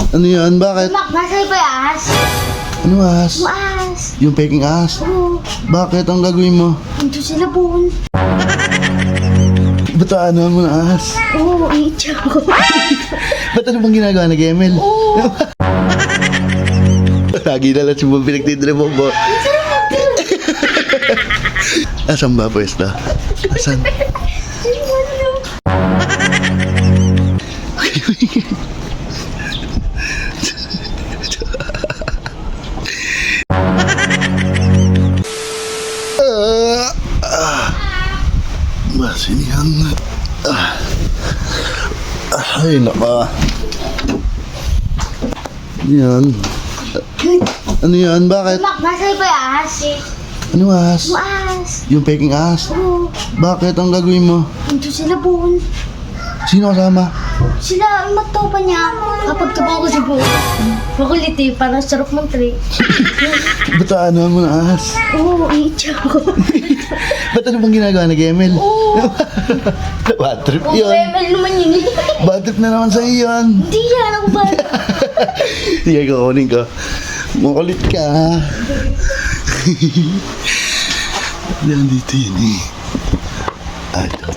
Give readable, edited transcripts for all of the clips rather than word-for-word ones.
Ano yan? Bakit? Nasa'yo ba yung ahas? Ano ahas? Yung ahas. Yung peking ahas? Oo. Bakit? Ang gagawin mo? Ito sila buon. Ba't ano mo na ahas? Oo, iitsa ko. Ba't ano bang ginagawa na Gemel? Oo. Lagi na lang si Bob pinagtindre mo ba? Asan ba pwesto? Asan? Masinihan. Ay, naka. Yan. Ano yan? Bakit? Nasa'yo ba yung ahas? Ano ahas? Yung ahas. Yung peking ahas? Oo. Bakit? Ang gagawin mo? Ito sila buon. Sino kasama? Sila, ang magtopa niya. Kapag tabaw ko si buon. Makulit eh, parang sarap mong tray. Ba't ano mo na ahas? Oo, iitsa ko. Ba't ano bang ginagawa na Gemel? Oo. Bad trip Kung yun. ML naman yun eh. Bad trip na naman sa'yo yun. Hindi yan, ako ba? Sige, kukunin ko. Makulit ka. Yan dito yun eh. Ay, ito.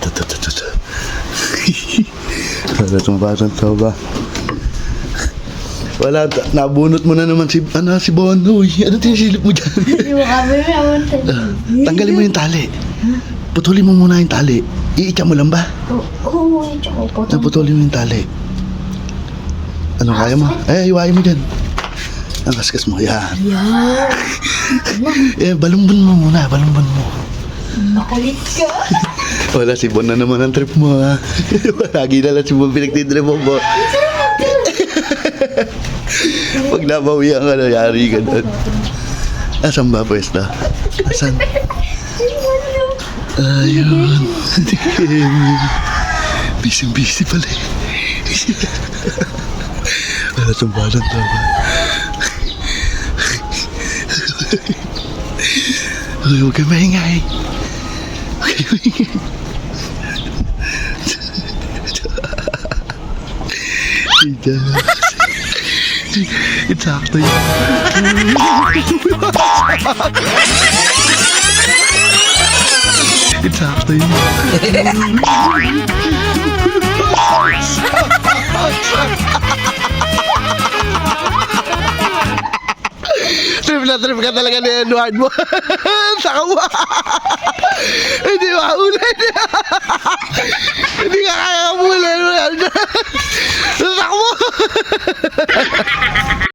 Para itong batang to ba? Wala, nabunot mo na naman si Bon. Uy, ano tinisilip mo dyan? Hindi mo kami naman tayo. Tanggalin mo yung tali. Putulin mo muna yung tali. Iitsa mo lang ba? Oo, iitsa ko po. Putulin mo yung tali. Ano kaya mo? Eh, iwain mo dyan. Ang kaskas mo, yan. Yan. Eh, balumbon mo muna, balumbon mo. Makulit ka. Wala, si Bon na naman ang trip mo, ha? Lagi na lang si Bon pinagtindre mo, Bon. Pag nabawian ka, yari ka doon. Asan ba pwesto? Asan? Ayun. Busy pala eh. Wala itong balang tama. Huwag kayo maingay. Eksakto yun. Eksakto yun. Trip ka talaga ni Edward mo. Saka mo. Hindi makaulan. Hindi ka kaya kamulan mo. Saka mo.